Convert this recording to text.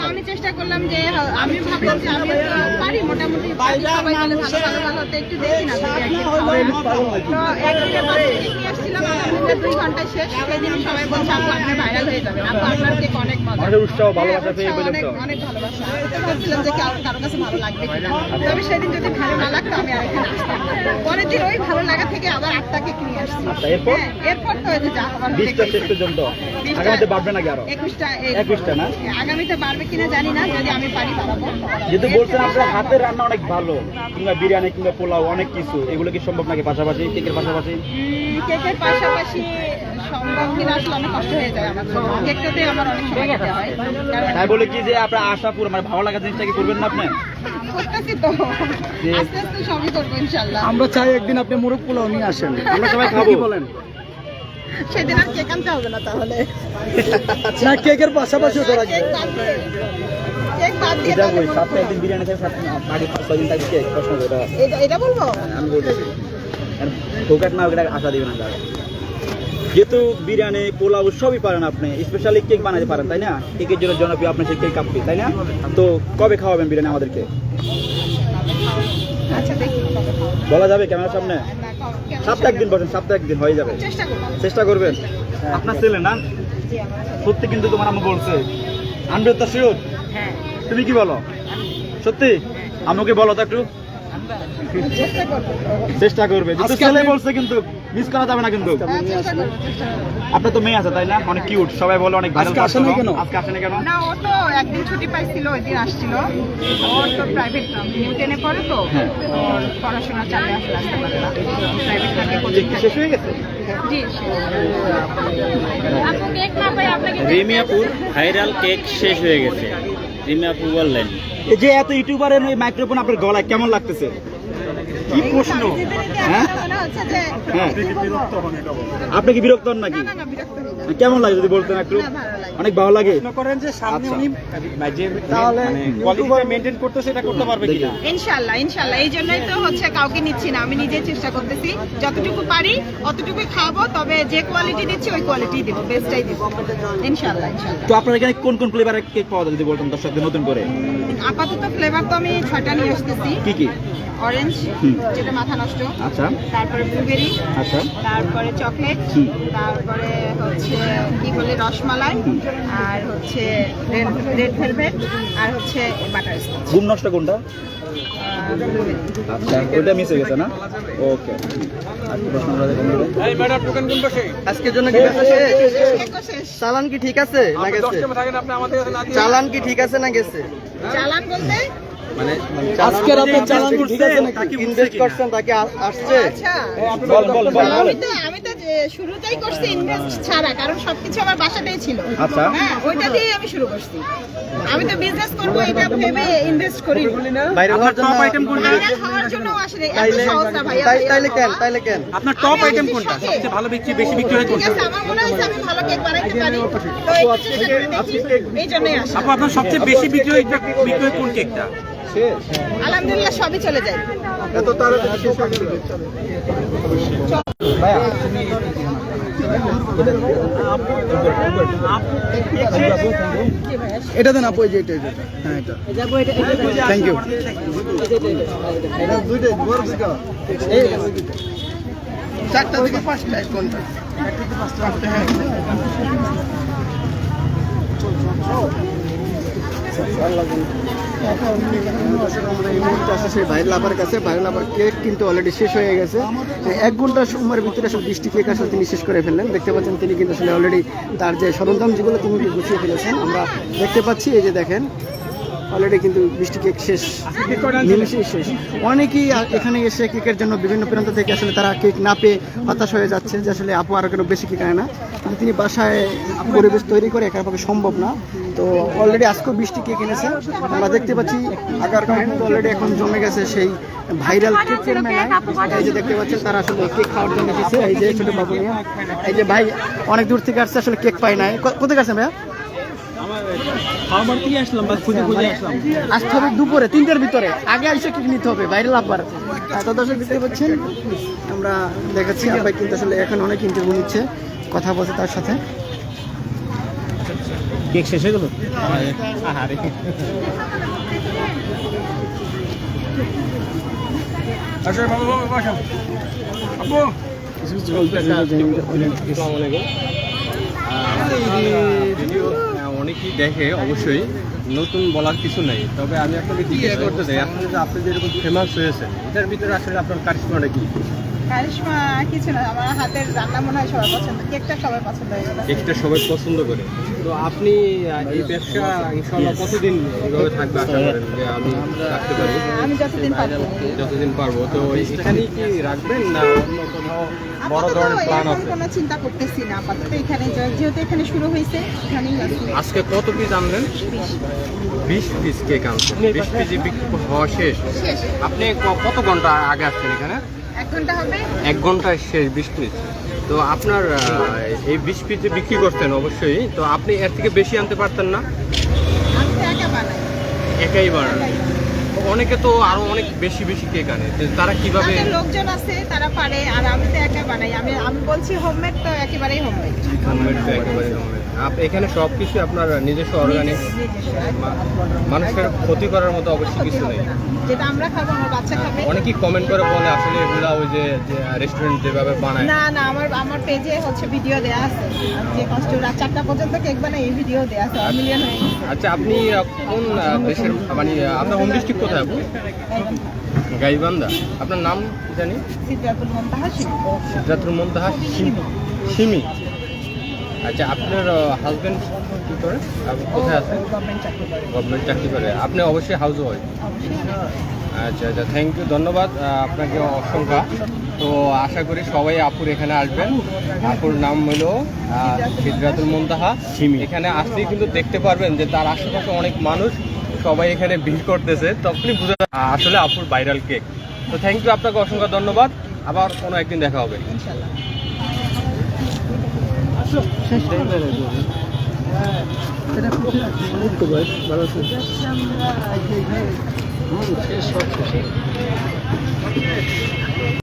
আমি চেষ্টা করলাম যে আমি ভাবলাম যে আমি পারি মোটামুটি সবাই ভালো একটু দেখি না একদিনে নিয়ে আসছিলাম 2 ঘন্টা শেষ সেদিন সবাই বলছে আপু আপনি ভাইরাল হয়ে যাবেন আপু আপনার কেক অনেক মজা অনেক ভালোবাসা ভাবছিলাম যে কারো কাছে ভালো লাগবে কিনা তবে সেদিন যদি ভালো না লাগতো আমি আর এখানে আসতাম পরের দিন ওই ভালো লাগা থেকে আবার 8টা কেক নিয়ে আসছি এরপর তো হয়েছে যা হবার 20টা শেষ পর্যন্ত আগামীতে বাড়বে নাকি আরো 21টা না আগামীতে বাড়বে কিনা জানি না যদি আমি পারি বাড়াবো যেহেতু বলছেন আপনার হাতের রান্না অনেক ভালো কিংবা বিরিয়ানি কিংবা পোলাও অনেক কিছু এগুলো কি সম্ভব নাকি পাশাপাশি কেকের পাশাপাশি সম্ভব কিনা আসলে অনেক কষ্ট হয়ে যায় আমার কেকটাতে আমার অনেক সময় দিতে হয় তাই বলে কি যে আপনার আশা পুরো মানে ভালো লাগা জিনিসটা কি করবেন না আপনি করতেছি তো আস্তে আস্তে সবই করবো ইনশাআল্লাহ আমরা চাই একদিন আপনি মোরগ পোলাও নিয়ে আসেন আমরা সবাই খাবো বলেন সেদিন আর কেক আনতে হবে না তাহলে না কেকের পাশাপাশি ওটা রাখবে কেক বাদ দিয়ে এটা কই সাথে একদিন বিরিয়ানি খাই সাথে বাড়ি 6 দিন থাকি কেক প্রশ্ন এটা এটা বলবো আমি বলতেছি আর ঠোকাট না ওটা আশা দিবেন না দাদা যেহেতু বিরিয়ানি পোলাও সবই পারেন আপনি স্পেশালি কেক বানাতে পারেন তাই না কেকের জন্য জনপ্রিয় আপনার সেই কেক আপনি তাই না তো কবে খাওয়াবেন বিরিয়ানি আমাদেরকে আচ্ছা দেখি বলা যাবে ক্যামেরার সামনে সপ্তাহে একদিন বসেন সপ্তাহে একদিন হয়ে যাবে চেষ্টা করবেন আপনার ছেলে না সত্যি কিন্তু তোমার আম্মু বলছে 100% শিওর তুমি কি বলো সত্যি আমাকে বলো তো একটু চেষ্টা করবে যেহেতু ছেলে বলছে কিন্তু মিস করা যাবে না কিন্তু আপনার তো মেয়ে আছে তাই না অনেক কিউট সবাই বলে অনেক ভালো আজকে আসেন না কেন না ও তো একদিন ছুটি পাইছিল ওই দিন আসছিল ওর তো প্রাইভেট নিউটেনে পড়ে তো ওর পড়াশোনা চালিয়ে আসতে পারে না প্রাইভেট থাকে কোচিং শেষ হয়ে গেছে জি আপু কেক না পাই আপনাকে রিমি আপুর ভাইরাল কেক শেষ হয়ে গেছে রিমি আপু বললেন এই যে এত ইউটিউবারের ওই মাইক্রোফোন আপনার গলায় কেমন লাগতেছে কি প্রশ্ন হ্যাঁ আপনি কি বিরক্ত হন নাকি কেমন লাগে যদি বলতেন একটু অনেক ভালো লাগে করেন যে সামনে উনি তাহলে কোয়ালিটি মেইনটেইন করতে সেটা করতে পারবে কিনা ইনশাআল্লাহ ইনশাআল্লাহ এই জন্যই তো হচ্ছে কাউকে নিচ্ছি না আমি নিজে চেষ্টা করতেছি যতটুকু পারি অতটুকুই খাবো তবে যে কোয়ালিটি দিচ্ছি ওই কোয়ালিটি দিব বেস্টটাই দিব ইনশাআল্লাহ ইনশাআল্লাহ তো আপনার এখানে কোন কোন ফ্লেভারের কেক পাওয়া যায় যদি বলতেন দর্শকদের নতুন করে আপাতত ফ্লেভার তো আমি 6টা নিয়ে আসতেছি কি কি অরেঞ্জ যেটা মাথা নষ্ট আচ্ছা তারপরে ব্লুবেরি আচ্ছা তারপরে চকলেট তারপরে হচ্ছে কি বলে রসমালাই আর হচ্ছে রেড ভেলভেট আর হচ্ছে বাটার স্কচ ঘুম নষ্ট কোনটা আচ্ছা ওইটা মিস হয়ে গেছে না ওকে এই ম্যাডাম টোকেন কোন বসে আজকের জন্য কি ব্যবসা শেষ চালান কি ঠিক আছে না গেছে চালান কি ঠিক আছে না গেছে চালান বলতে মানে আজকের আপনার চালান কি ঠিক আছে নাকি ইনভেস্ট করছেন তাকে আসছে আচ্ছা বল আমি তো শুরুতেই করছি ইনভেস্ট ছাড়া কারণ সবকিছু আমার বাসাতেই ছিল আচ্ছা হ্যাঁ ওইটা দিয়ে আমি শুরু করছি আমি তো বিজনেস করব এটা ভেবে ইনভেস্ট করি বাইরে হওয়ার জন্য আইটেম কোনটা বাইরে খাওয়ার জন্য আসলে এত সহজ না ভাই তাইলে কেন আপনার টপ আইটেম কোনটা সবচেয়ে ভালো বিক্রি বেশি বিক্রি হয় ঠিক কোনটা আছে আমার মনে হয় আমি ভালো কেক বানাইতে পারি তো এই জন্যই আসা আপু আপনার সবচেয়ে বেশি বিক্রি হয় কোন কেকটা আলহামদুলিল্লাহ সবই চলে যায় এত তাড়াতাড়ি শেষ হয়ে গেল ভাইয়া এটা দেন আপু যে এটা হ্যাঁ এটা থ্যাংক ইউ এটা দুইটা বড় দুইটা এই চারটা থেকে পাঁচটা কোনটা একটা থেকে পাঁচটা হ্যাঁ ভাইরাল আপার কাছে ভাইরাল আপার কেক কিন্তু অলরেডি শেষ হয়ে গেছে 1 ঘন্টা সময়ের ভিতরে সব 20টি কেক আসলে তিনি শেষ করে ফেললেন দেখতে পাচ্ছেন তিনি কিন্তু আসলে অলরেডি তার যে সরঞ্জাম যেগুলো তিনি গুছিয়ে ফেলেছেন আমরা দেখতে পাচ্ছি এই যে দেখেন অলরেডি কিন্তু 20টি কেক শেষ নিমেষেই শেষ অনেকেই এখানে এসে কেকের জন্য বিভিন্ন প্রান্ত থেকে আসলে তারা কেক না পেয়ে হতাশ হয়ে যাচ্ছে যে আসলে আপু আরও কেন বেশি কেক আনে না কিন্তু তিনি বাসায় পরিবেশ তৈরি করে একাভাবে সম্ভব না তো অলরেডি আজকেও 20টি কেক এনেছে আমরা দেখতে পাচ্ছি আগারগাঁও কিন্তু অলরেডি এখন জমে গেছে সেই ভাইরাল কেকের মেলায় এই যে দেখতে পাচ্ছেন তারা আসলে কেক খাওয়ার জন্য এসেছে এই যে ছোটো বাবু নিয়ে এই যে ভাই অনেক দূর থেকে আসছে আসলে কেক পাই নাই কোথায় আসছেন ভাইয়া আসতে হবে দুপুরে 3টার ভিতরে আগে এসে কেক নিতে হবে ভাইরাল আব্বার তো দর্শক দেখতে পাচ্ছেন আমরা দেখাচ্ছি আব্বাই কিন্তু আসলে এখন অনেক ইন্টারভিউ নিচ্ছে কথা বলছে তার সাথে কেক শেষ হয়ে গেল? ভিডিও অনেকেই দেখে অবশ্যই, নতুন বলার কিছু নেই। তবে আমি আপনাকে জিজ্ঞেস করতে চাই, আপনি যে আপনি যেরকম ফেমাস হয়েছেন, এটার ভিতরে আসলে আপনার কারিশমাটা কি? কারিশমা কিছু না, আমার হাতের রান্না মনে হয় সবার পছন্দ, কেকটা সবার পছন্দ হয়ে গেল। কেকটা সবাই পছন্দ করে। তো আপনি এই ব্যবসা ইনশাআল্লাহ কতদিন এইভাবে থাকবে আশা করেন যে আমি রাখতে পারি? আমি যতদিন পারবো। যতদিন পারবো। তো এখানেই কি রাখবেন না অন্য কোথাও বড় আপাতত ধরনের প্ল্যান এখন আছে? কোনো চিন্তা করতেছি না, আপাতত এখানে যেহেতু এখানে শুরু হয়েছে এখানেই আছি। আজকে কত পিস আনলেন? 20 পিস কেক আনছেন। 20 পিস বিক্রি হওয়া শেষ। শেষ আপনি কত ঘন্টা আগে আসছেন এখানে? 1 ঘন্টা হবে। 1 ঘন্টায় শেষ 20 পিস। তো আপনার এই 20 পিস যে বিক্রি করতেন অবশ্যই, তো আপনি এর থেকে বেশি আনতে পারতেন না? আমি তো একা বানাই। একাই বানান। অনেকে তো আরো অনেক বেশি বেশি কেক আনে, তো তারা কিভাবে? তাদের লোকজন আছে তারা পারে, আর আমি তো একা বানাই। আমি বলছি হোমমেড তো একেবারেই হোমমেড। হোমমেড তো একেবারে হোমমেড। এখানে সবকিছু আপনার নিজস্ব অর্গানিক, মানুষের ক্ষতি করার মতো অবশ্যই কিছু নেই। যেটা আমরা খাবো আমার বাচ্চা খাবে। অনেকেই কমেন্ট করে বলে আসলে এগুলা ওই যে রেস্টুরেন্ট যেভাবে বানায়। না না, আমার পেজে হচ্ছে ভিডিও দেয়া আছে, আমি যে কষ্ট রাত 4টা পর্যন্ত কেক বানাই এই ভিডিও দেয়া আছে, 1 মিলিয়ন হয়ে গেছে। আচ্ছা, আপনি কোন দেশের, মানে আপনার হোম ডিস্ট্রিক্ট কোথায়? আপনি গাইবান্ধা। আপনার নাম কি জানি? সিদ্ধাতুল মুনতাহা শিমু। সিদ্ধাতুল মুনতাহা সিমি। আচ্ছা, আপনার হাজবেন্ড কি করে, কোথায় আছে? গভর্নমেন্ট চাকরি করে। গভর্নমেন্ট চাকরি করে। আপনি অবশ্যই হাউস ওয়াইফ। আচ্ছা আচ্ছা, থ্যাংক ইউ, ধন্যবাদ আপনাকে অসংখ্য। তো আশা করি সবাই আপুর এখানে আসবেন। আপুর নাম হলো সিদ্ধাতুল মুনতাহা সিমি। এখানে আসলেই কিন্তু দেখতে পারবেন যে তার আশেপাশে অনেক মানুষ সবাই এখানে ভিড় করতেছে, তখনই বুঝে আসলে আপুর ভাইরাল কেক। তো থ্যাংক ইউ, আপনাকে অসংখ্য ধন্যবাদ। আবার কোনো একদিন দেখা হবে ইনশাআল্লাহ। ভালো আছে।